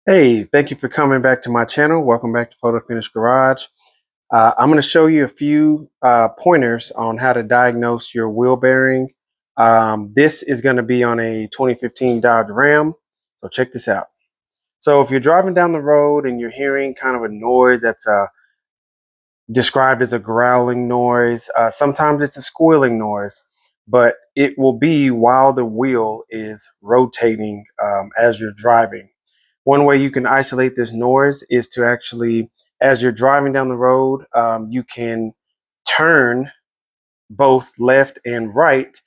Hey, thank you for coming back to my channel. Welcome back to Photo Finish Garage. I'm going to show you a few pointers on how to diagnose your wheel bearing. This is going to be on a 2015 Dodge Ram. So check this out. So if you're driving down the road and you're hearing kind of a noise that's described as a growling noise, sometimes it's a squealing noise, but it will be while the wheel is rotating as you're driving. One way you can isolate this noise is to actually, as you're driving down the road, you can turn both left and right.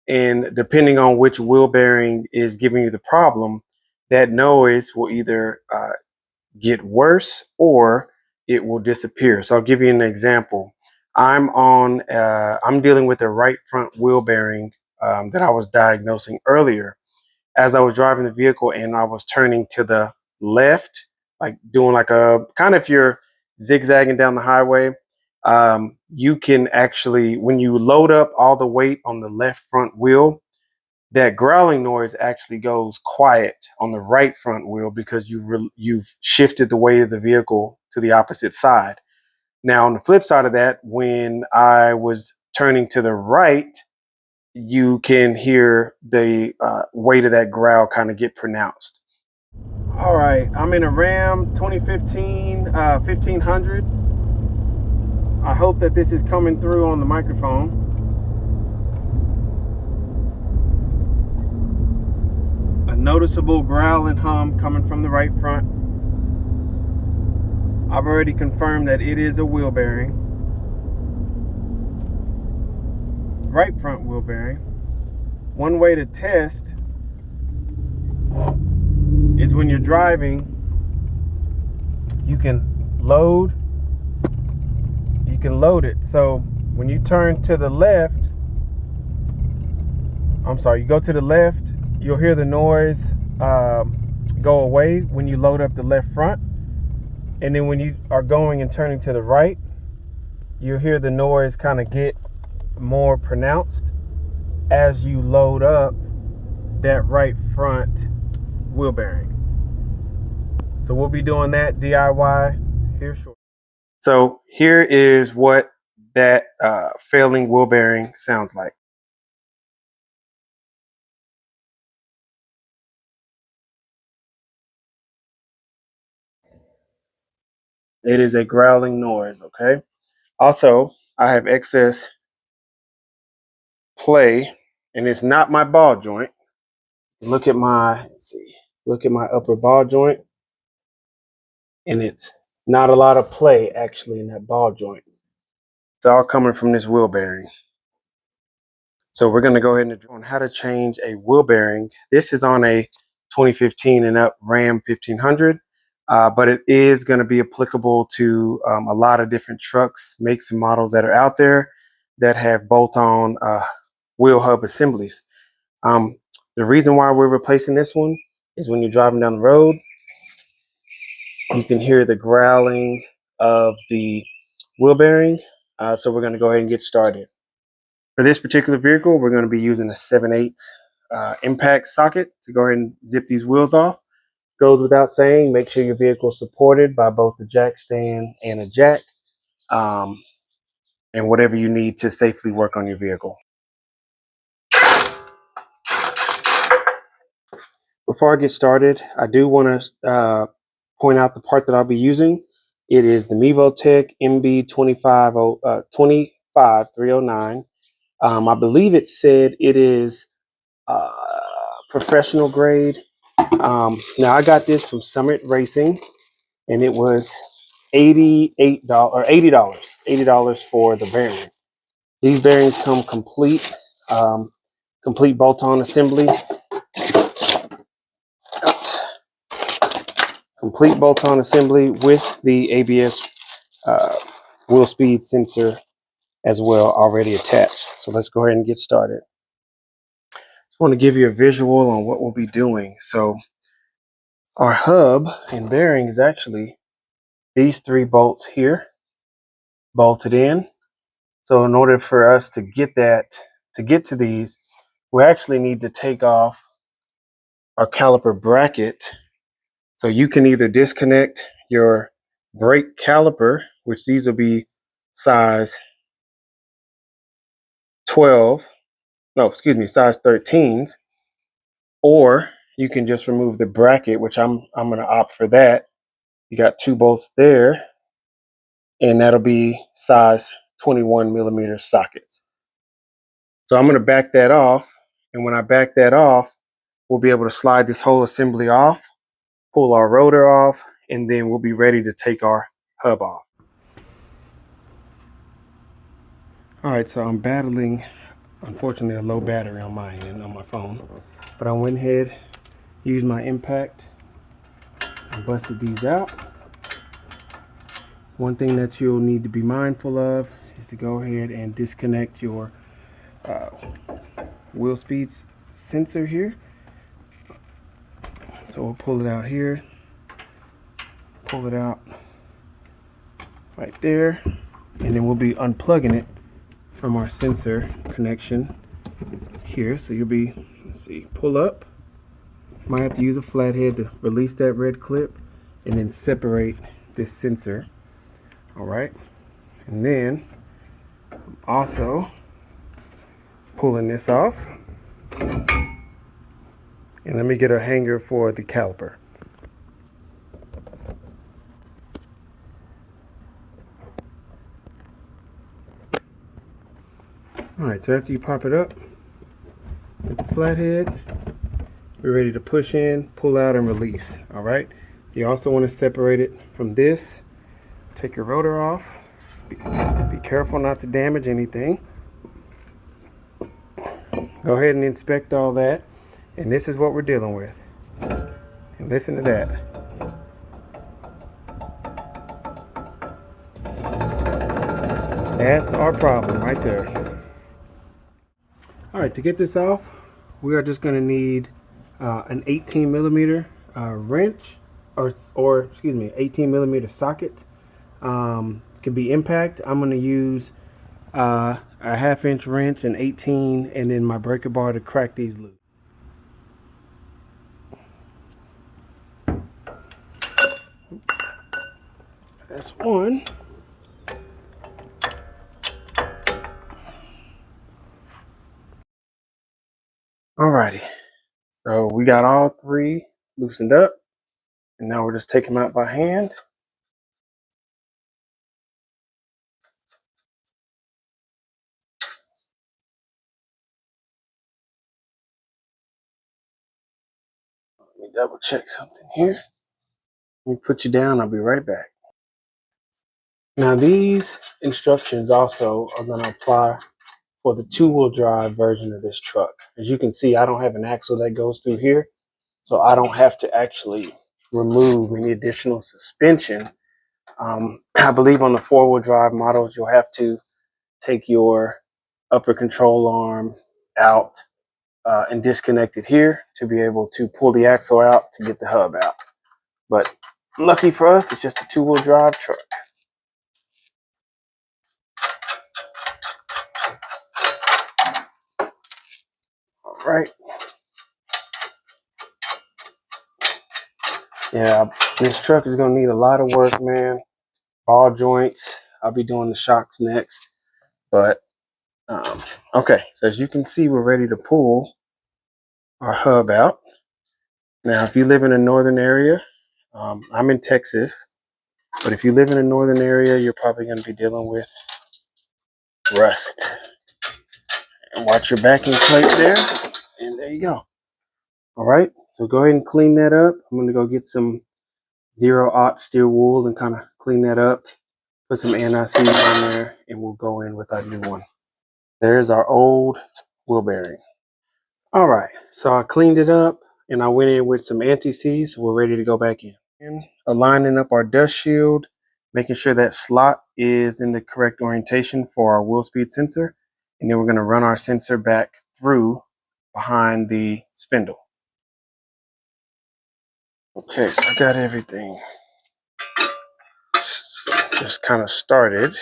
And depending on which wheel bearing is giving you the problem, that noise will either get worse or it will disappear. So I'll give you an example. I'm dealing with a right front wheel bearing that I was diagnosing earlier as I was driving the vehicle and I was turning to the left, like doing like a kind of, if you're zigzagging down the highway, you can actually, when you load up all the weight on the left front wheel, that growling noise actually goes quiet on the right front wheel because you've shifted the weight of the vehicle to the opposite side. Now, on the flip side of that, when I was turning to the right, you can hear the weight of that growl kind of get pronounced. All right, I'm in a Ram 2015 1500. I hope that this is coming through on the microphone. A noticeable growl and hum coming from the right front. I've already confirmed that it is a wheel bearing. Right front wheel bearing. One way to test is when you're driving, you can load it. So when you turn to the left, you go to the left, you'll hear the noise go away when you load up the left front. And then when you are going and turning to the right, you'll hear the noise kind of get more pronounced as you load up that right front wheel bearing. So we'll be doing that DIY here shortly. So here is what that failing wheel bearing sounds like. It is a growling noise, okay? Also, I have excess play, and it's not my ball joint. Look at look at my upper ball joint, and it's not a lot of play actually in that ball joint. It's all coming from this wheel bearing. So we're going to go ahead and on how to change a wheel bearing. This is on a 2015 and up Ram 1500, but it is going to be applicable to a lot of different trucks, makes and models that are out there that have bolt-on wheel hub assemblies. The reason why we're replacing this one is when you're driving down the road, you can hear the growling of the wheel bearing. So we're going to go ahead and get started. For this particular vehicle, we're going to be using a 7/8 impact socket to go ahead and zip these wheels off. Goes without saying, make sure your vehicle is supported by both the jack stand and a jack, and whatever you need to safely work on your vehicle. Before I get started, I do want to point out the part that I'll be using. It is the Mevotech MB25309. I believe it said it is professional grade. Now I got this from Summit Racing, and it was $88 or $80 for the bearing. These bearings come complete, complete bolt-on assembly. Complete bolt-on assembly with the ABS wheel speed sensor as well already attached. So let's go ahead and get started. Just want to give you a visual on what we'll be doing. So our hub and bearing is actually these three bolts here bolted in. So in order for us to get to these, we actually need to take off our caliper bracket So you can either disconnect your brake caliper, which these will be size 12, no, excuse me, size 13s, or you can just remove the bracket, which I'm going to opt for that. You got 2 bolts there, and that'll be size 21 millimeter sockets. So I'm going to back that off, and when I back that off, we'll be able to slide this whole assembly off, pull our rotor off, and then we'll be ready to take our hub off. All right, so I'm battling, unfortunately, a low battery on my end on my phone, but I went ahead, used my impact, and busted these out. One thing that you'll need to be mindful of is to go ahead and disconnect your wheel speed sensor here. So we'll pull it out here, pull it out right there, and then we'll be unplugging it from our sensor connection here. So you'll be, let's see, pull up. Might have to use a flathead to release that red clip and then separate this sensor. All right, and then I'm also pulling this off. And let me get a hanger for the caliper. Alright, so after you pop it up with the flathead, we're ready to push in, pull out, and release. Alright, you also want to separate it from this. Take your rotor off. Be careful not to damage anything. Go ahead and inspect all that. And this is what we're dealing with. And listen to that. That's our problem right there. Alright, to get this off, we are just going to need an 18 millimeter wrench, or excuse me, 18 millimeter socket. Can be impact. I'm going to use a 1/2 inch wrench and 18, and then my breaker bar to crack these loose. That's one. Alrighty, so we got all 3 loosened up, and now we're just taking them out by hand. Let me double check something here. Let me put you down. I'll be right back. Now these instructions also are going to apply for the 2-wheel drive version of this truck. As you can see, I don't have an axle that goes through here, so I don't have to actually remove any additional suspension. I believe on the 4-wheel drive models, you'll have to take your upper control arm out and disconnect it here to be able to pull the axle out to get the hub out. But lucky for us, it's just a 2-wheel drive truck. All right. Yeah, this truck is going to need a lot of work, man. Ball joints. I'll be doing the shocks next. But, okay. So as you can see, we're ready to pull our hub out. Now, if you live in a northern area, I'm in Texas. But if you live in a northern area, you're probably going to be dealing with rust. And watch your backing plate there. And there you go. All right. So go ahead and clean that up. I'm going to go get some 0-aught steel wool and kind of clean that up. Put some anti-seize on there, and we'll go in with our new one. There's our old wheel bearing. All right, so I cleaned it up, and I went in with some anti-seize, so we're ready to go back in. And aligning up our dust shield, making sure that slot is in the correct orientation for our wheel speed sensor, and then we're going to run our sensor back through behind the spindle. Okay, so I got everything just kind of started.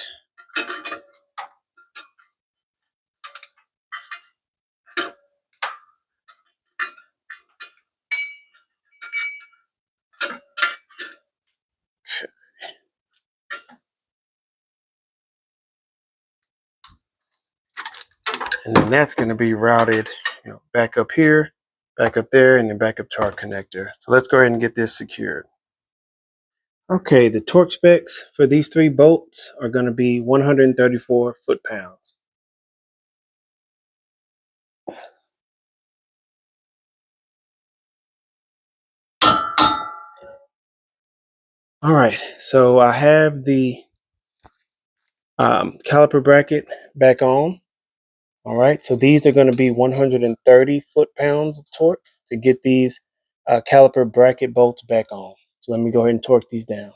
And then that's going to be routed, back up here, back up there, and then back up to our connector. So let's go ahead and get this secured. Okay, the torque specs for these 3 bolts are going to be 134 foot-pounds. All right, so I have the caliper bracket back on. All right, so these are going to be 130 foot-pounds of torque to get these caliper bracket bolts back on. So let me go ahead and torque these down.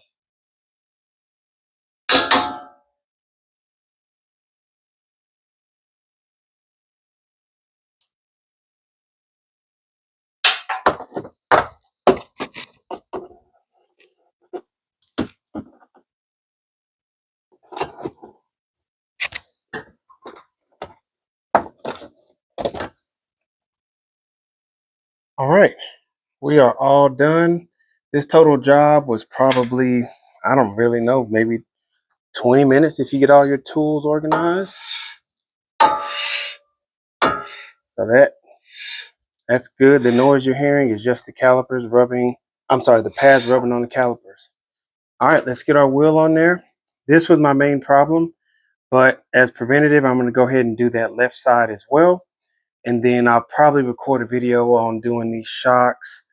All right, we are all done. This total job was probably, I don't really know, maybe 20 minutes if you get all your tools organized. So that's good. The noise you're hearing is just the calipers rubbing, the pads rubbing on the calipers. All right, let's get our wheel on there. This was my main problem, but as preventative, I'm going to go ahead and do that left side as well. And then I'll probably record a video on doing these shocks,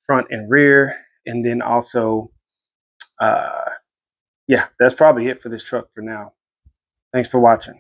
front and rear. And then also, yeah, that's probably it for this truck for now. Thanks for watching.